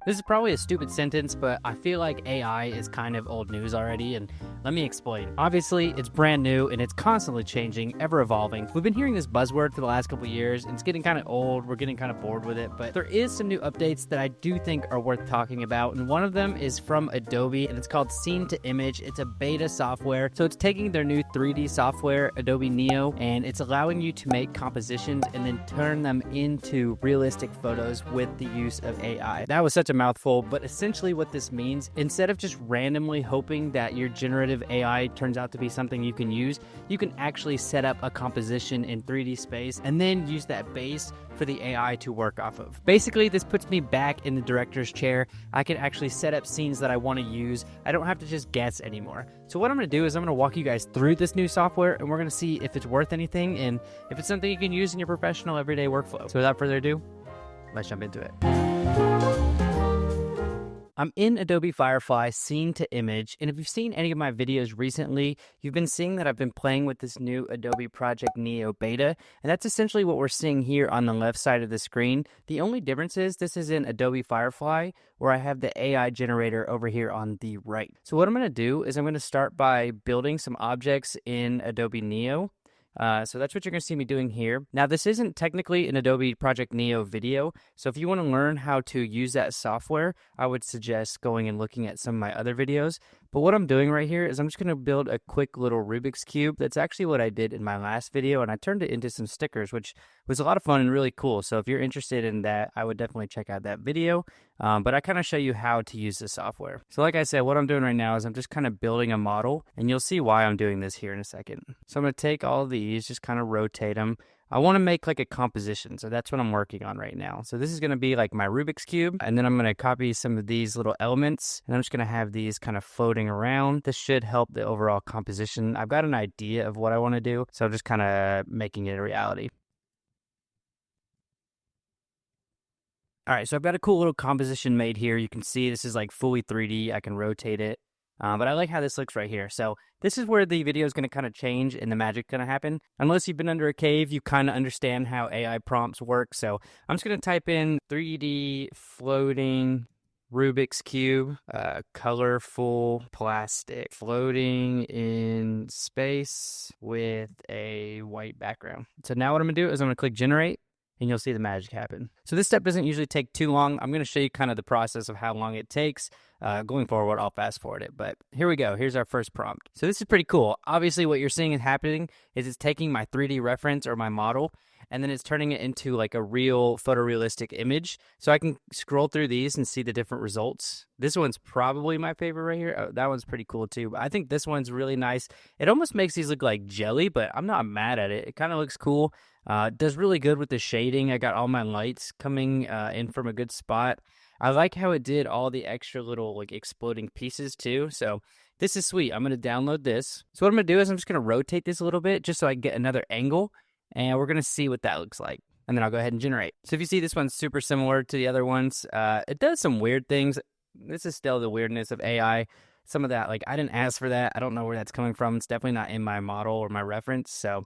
This is probably a stupid sentence, but I feel like AI is kind of old news already, and let me explain. Obviously, it's brand new and it's constantly changing, ever evolving. We've been hearing this buzzword for the last couple of years, and it's getting kind of old. We're getting kind of bored with it, but there is some new updates that I do think are worth talking about, and one of them is from Adobe, and it's called Scene to Image. It's a beta software, so it's taking their new 3D software, Adobe Neo, and it's allowing you to make compositions and then turn them into realistic photos with the use of AI. That was such a mouthful, but essentially what this means, instead of just randomly hoping that your generative AI turns out to be something you can use, you can actually set up a composition in 3D space and then use that base for the AI to work off of. Basically, this puts me back in the director's chair. I can actually set up scenes that I want to use. I don't have to just guess anymore. So what I'm going to do is I'm going to walk you guys through this new software, and we're going to see if it's worth anything and if it's something you can use in your professional everyday workflow. So without further ado, let's jump into it. I'm in Adobe Firefly, Scene to Image, and if you've seen any of my videos recently, you've been seeing that I've been playing with this new Adobe Project Neo beta, and that's essentially what we're seeing here on the left side of the screen. The only difference is this is in Adobe Firefly, where I have the AI generator over here on the right. So what I'm going to do is I'm going to start by building some objects in Adobe Neo. So that's what you're going to see me doing here. Now, this isn't technically an Adobe Project Neo video, so if you want to learn how to use that software, I would suggest going and looking at some of my other videos. But what I'm doing right here is I'm just going to build a quick little Rubik's Cube. That's actually what I did in my last video, and I turned it into some stickers, which was a lot of fun and really cool. So if you're interested in that, I would definitely check out that video. But I kind of show you how to use the software. So like I said, what I'm doing right now is I'm just kind of building a model, and you'll see why I'm doing this here in a second. So I'm going to take all of these, just kind of rotate them. I want to make like a composition, so that's what I'm working on right now. So this is going to be like my Rubik's Cube, and then I'm going to copy some of these little elements, and I'm just going to have these kind of floating around. This should help the overall composition. I've got an idea of what I want to do, so I'm just kind of making it a reality. All right, so I've got a cool little composition made here. You can see this is like fully 3D. I can rotate it. But I like how this looks right here. So this is where the video is going to kind of change and the magic's going to happen. Unless you've been under a cave, you kind of understand how AI prompts work. So I'm just going to type in 3D floating Rubik's Cube, colorful plastic, floating in space with a white background. So now what I'm going to do is I'm going to click generate, and you'll see the magic happen. So this step doesn't usually take too long. I'm going to show you kind of the process of how long it takes. Going forward, I'll fast forward it, but here we go. Here's our first prompt. So this is pretty cool. Obviously, what you're seeing is happening is it's taking my 3D reference or my model, and then it's turning it into like a real photorealistic image. So I can scroll through these and see the different results. This one's probably my favorite right here. Oh, that one's pretty cool too. But I think this one's really nice. It almost makes these look like jelly, but I'm not mad at it. It kind of looks cool. Does really good with the shading. I got all my lights coming in from a good spot. I like how it did all the extra little like exploding pieces too. So this is sweet. I'm going to download this. So what I'm going to do is I'm just going to rotate this a little bit just so I can get another angle, and we're going to see what that looks like. And then I'll go ahead and generate. So if you see, this one's super similar to the other ones. It does some weird things. This is still the weirdness of AI. Some of that, like, I didn't ask for that. I don't know where that's coming from. It's definitely not in my model or my reference. So,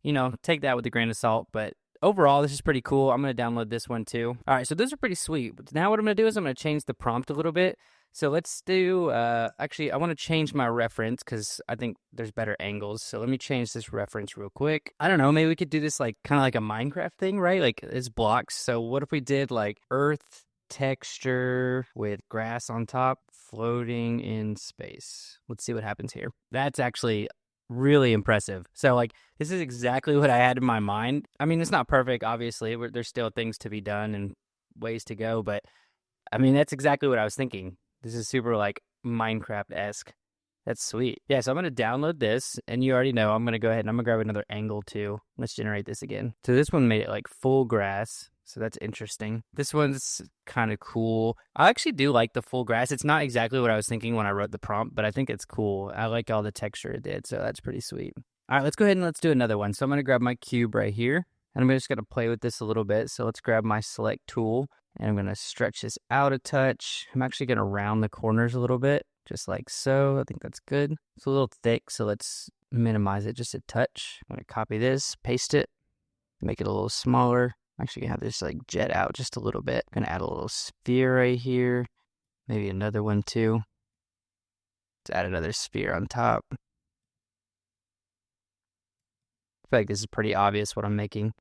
you know, take that with a grain of salt. But overall, this is pretty cool. I'm going to download this one too. All right, so those are pretty sweet. But now what I'm going to do is I'm going to change the prompt a little bit. So let's do, actually, I want to change my reference because I think there's better angles. So let me change this reference real quick. I don't know, maybe we could do this like kind of like a Minecraft thing, right? Like it's blocks. So what if we did like earth texture with grass on top floating in space? Let's see what happens here. That's actually really impressive. So like this is exactly what I had in my mind. I mean, it's not perfect, obviously. There's still things to be done and ways to go, but I mean, that's exactly what I was thinking. This is super like Minecraft-esque. That's sweet. Yeah, so I'm going to download this, and you already know I'm going to go ahead and I'm going to grab another angle too. Let's generate this again. So this one made it like full grass, so that's interesting. This one's kind of cool. I actually do like the full grass. It's not exactly what I was thinking when I wrote the prompt, but I think it's cool. I like all the texture it did, so that's pretty sweet. All right, let's go ahead and let's do another one. So I'm going to grab my cube right here, and I'm just going to play with this a little bit. So let's grab my select tool, and I'm going to stretch this out a touch. I'm actually going to round the corners a little bit, just like so. I think that's good. It's a little thick, so let's minimize it just a touch. I'm going to copy this, paste it, make it a little smaller. I'm actually gonna have this like jet out just a little bit. Gonna add a little sphere right here. Maybe another one too. Let's add another sphere on top. I feel like this is pretty obvious what I'm making.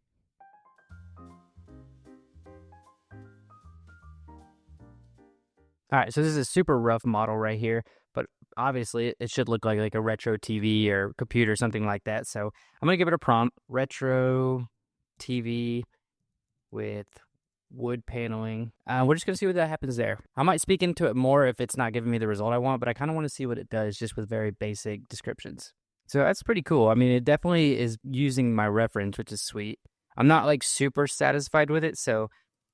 All right, so this is a super rough model right here, but obviously it should look like a retro TV or computer, something like that. So I'm gonna give it a prompt: retro TV with wood paneling. We're just gonna see what that happens there. I might speak into it more if it's not giving me the result I want, but I kind of want to see what it does just with very basic descriptions. So that's pretty cool. I mean, it definitely is using my reference, which is sweet. I'm not like super satisfied with it, so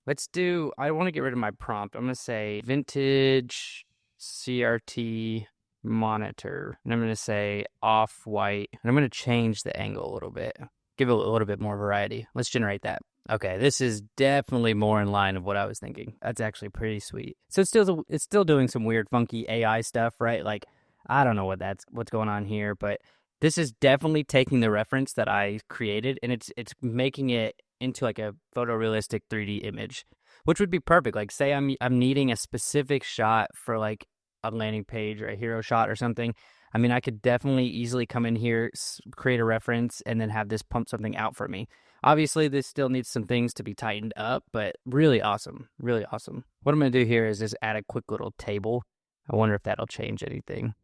let's do, I want to get rid of my prompt. I'm going to say vintage CRT monitor, and I'm going to say off-white, and I'm going to change the angle a little bit, give it a little bit more variety. Let's generate that. Okay, this is definitely more in line of what I was thinking. That's actually pretty sweet. So it's still doing some weird, funky AI stuff, right? Like, I don't know what's going on here, but this is definitely taking the reference that I created, and it's making it into like a photorealistic 3D image, which would be perfect. Like, say I'm needing a specific shot for like a landing page or a hero shot or something. I mean, I could definitely easily come in here, create a reference, and then have this pump something out for me. Obviously, this still needs some things to be tightened up, but really awesome. Really awesome. What I'm going to do here is just add a quick little table. I wonder if that'll change anything.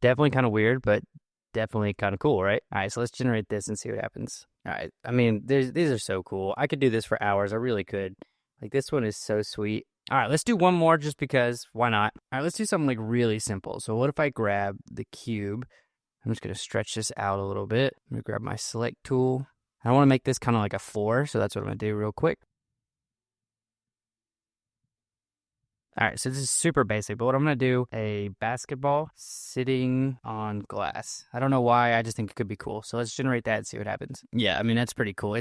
Definitely kind of weird, but definitely kind of cool, right? All right, so let's generate this and see what happens. All right, I mean, these are so cool. I could do this for hours. I really could. Like, this one is so sweet. All right, let's do one more just because. Why not? All right, let's do something like really simple. So what if I grab the cube? I'm just going to stretch this out a little bit. I'm going to grab my select tool. I want to make this kind of like a floor, so that's what I'm going to do real quick. All right, so this is super basic, but what I'm going to do, a basketball sitting on glass. I don't know why, I just think it could be cool. So let's generate that and see what happens. Yeah, I mean, that's pretty cool.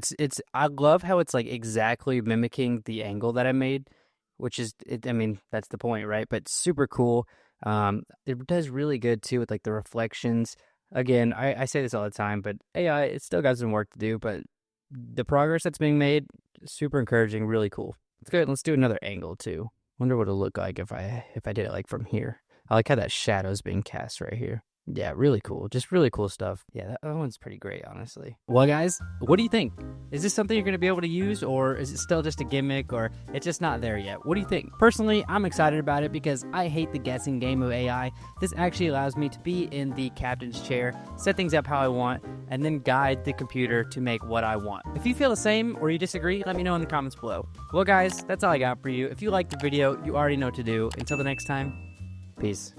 I love how it's like exactly mimicking the angle that I made, which is, I mean, that's the point, right? But super cool. It does really good too with like the reflections. Again, I say this all the time, but AI, it's still got some work to do, but the progress that's being made, super encouraging, really cool. It's good. Let's do another angle too. Wonder what it'll look like if I did it like from here. I like how that shadow's being cast right here. Yeah, really cool. Just really cool stuff. Yeah, that one's pretty great, honestly. Well, guys, what do you think? Is this something you're going to be able to use, or is it still just a gimmick, or it's just not there yet? What do you think? Personally, I'm excited about it because I hate the guessing game of AI. This actually allows me to be in the captain's chair, set things up how I want, and then guide the computer to make what I want. If you feel the same or you disagree, let me know in the comments below. Well, guys, that's all I got for you. If you liked the video, you already know what to do. Until the next time, peace.